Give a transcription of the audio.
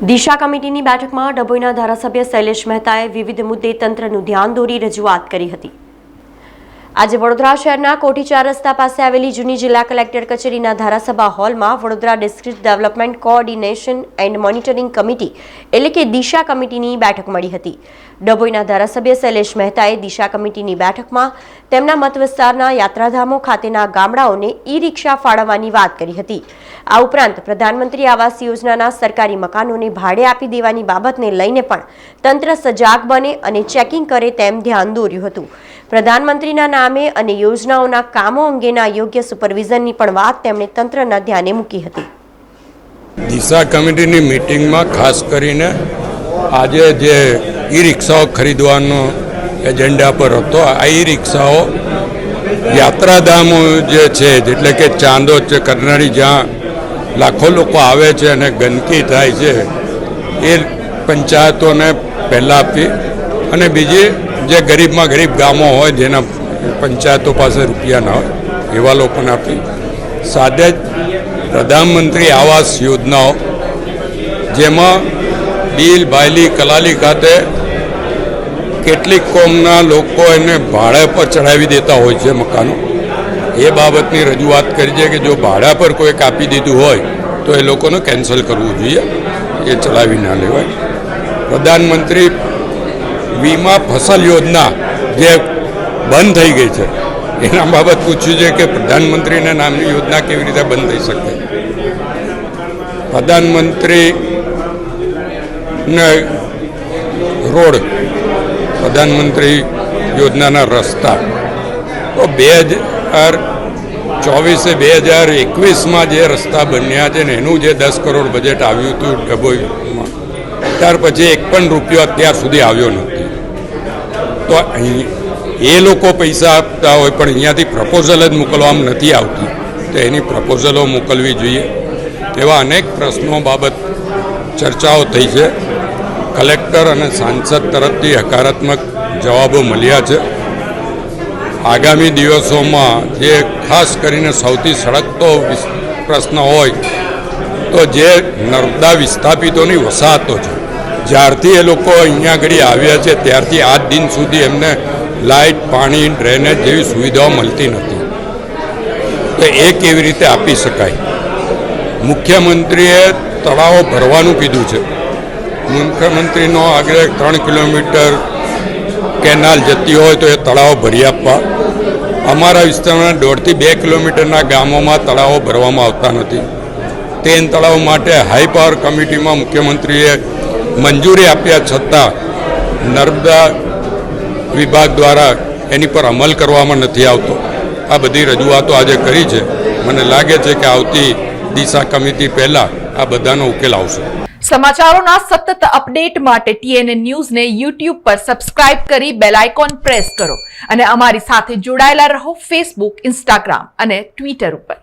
દિશા કમિટીની બેઠકમાં ડભોઈના ધારાસભ્ય શૈલેષ મહેતાએ વિવિધ મુદ્દે તંત્રનું ધ્યાન દોરી રજૂઆત કરી હતી। આજે વડોદરા શહેરના કોઠી 4 રસ્તા પાસે આવેલી જૂની જિલ્લા કલેક્ટર કચેરીના ધારાસભા હોલમાં Vadodara district development coordination and monitoring committee એટલે કે દિશા કમિટીની બેઠક મળી હતી। ડભોઈના ધારાસભ્ય શૈલેષ મહેતાએ દિશા કમિટીની બેઠકમાં તેમના મત વિસ્તારના યાત્રાધામો ખાતેના ગામડાઓને ઈ-રિક્ષા ફાળવવાની વાત કરી હતી। આ ઉપરાંત પ્રધાનમંત્રી આવાસ યોજનાના સરકારી મકાનોને ભાડે આપી દેવાની બાબતને લઈને પણ તંત્ર સજાગ બને અને ચેકિંગ કરે તેમ ધ્યાન દોર્યું હતું। પ્રધાનમંત્રીના નામે અને યોજનાઓના કામો અંગેના યોગ્ય સુપરવિઝનની પણ વાત તેમણે તંત્રના ધ્યાને મૂકી હતી। દિશા કમિટીની મીટિંગમાં ખાસ કરીને આજે જે ઈ-રિક્ષાઓ ખરીદવાનો એજન્ડા પર હતો, આ ઈ-રિક્ષાઓ યાત્રાધામો જે છે એટલે કે ચાંદોદ છે, કરનાળી, જ્યાં લાખો લોકો આવે છે અને ગંદકી થાય છે, એ પંચાયતોને પહેલાં આપી અને બીજી જે ગરીબમાં ગરીબ ગામો હોય જેના પંચાયતો પાસે રૂપિયા ના હોય એવા લોકોને આપી, સાથે જ પ્રધાનમંત્રી આવાસ યોજનાઓ જેમાં બીલ, બાયલી, કલાલી ખાતે કેટલીક કોમના લોકો એને ભાડા પર ચડાવી દેતા હોય છે મકાનો, એ બાબતની રજૂઆત કરી છે કે જો ભાડા પર કોઈ કાપી દીધું હોય તો એ લોકોને કેન્સલ કરવું જોઈએ, એ ચલાવી ના લેવાય। પ્રધાનમંત્રી વીમા ફસલ યોજના જે બંધ થઈ ગઈ છે એના બાબત પૂછ્યું છે કે પ્રધાનમંત્રીના નામની યોજના કેવી રીતે બંધ થઈ શકે। પ્રધાનમંત્રીને રોડ, પ્રધાનમંત્રી યોજનાના રસ્તા તો 2024-2021માં જે રસ્તા બન્યા છે ને એનું જે 10 કરોડ બજેટ આવ્યું હતું ડભોઈમાં, ત્યાર પછી એક પણ રૂપિયો અત્યાર સુધી આવ્યો નથી। તો અહીં એ લોકો પૈસા આપતા હોય પણ અહીંયાથી પ્રપોઝલ જ મોકલવામાં નથી આવતી, તો એની પ્રપોઝલો મોકલવી જોઈએ। એવા અનેક પ્રશ્નો બાબત ચર્ચાઓ થઈ છે। કલેક્ટર અને સાંસદ તરફથી હકારાત્મક જવાબો મળ્યા છે। આગામી દિવસોમાં જે ખાસ કરીને સૌથી સળગતો પ્રશ્ન હોય તો જે નર્મદા વિસ્થાપિતોની વસાહતો છે, જ્યારથી એ લોકો અહીંયા આગળ આવ્યા છે ત્યારથી આજ દિન સુધી એમને લાઇટ, પાણી, ડ્રેનેજ જેવી સુવિધાઓ મળતી નથી, તો એ કેવી રીતે આપી શકાય। મુખ્યમંત્રીએ તળાવો ભરવાનું કીધું છે। મુખ્યમંત્રીનો આગ્રહ 3 કિલોમીટર કેનાલ જતી હોય તો એ તળાવો ભરી આપવા। અમારા વિસ્તારમાં 1.5 થી 2 કિલોમીટરના ગામોમાં તળાવો ભરવામાં આવતા નથી, તે તળાવ માટે હાઈ પાવર કમિટીમાં મુખ્યમંત્રીએ મંજૂરી આપ્યા છતાં નર્મદા વિભાગ દ્વારા એની પર અમલ કરવામાં નથી આવતો। આ બધી રજૂઆતો આજે કરી છે। મને લાગે છે કે આવતી દિશા કમિટી પહેલાં આ બધાનો ઉકેલ આવશે। સમાચારોના સતત અપડેટ માટે TNN ન્યૂઝને YouTube પર સબસ્ક્રાઇબ કરી બેલ આઇકોન પ્રેસ કરો અને અમારી સાથે જોડાયેલા રહો Facebook, Instagram અને Twitter ઉપર।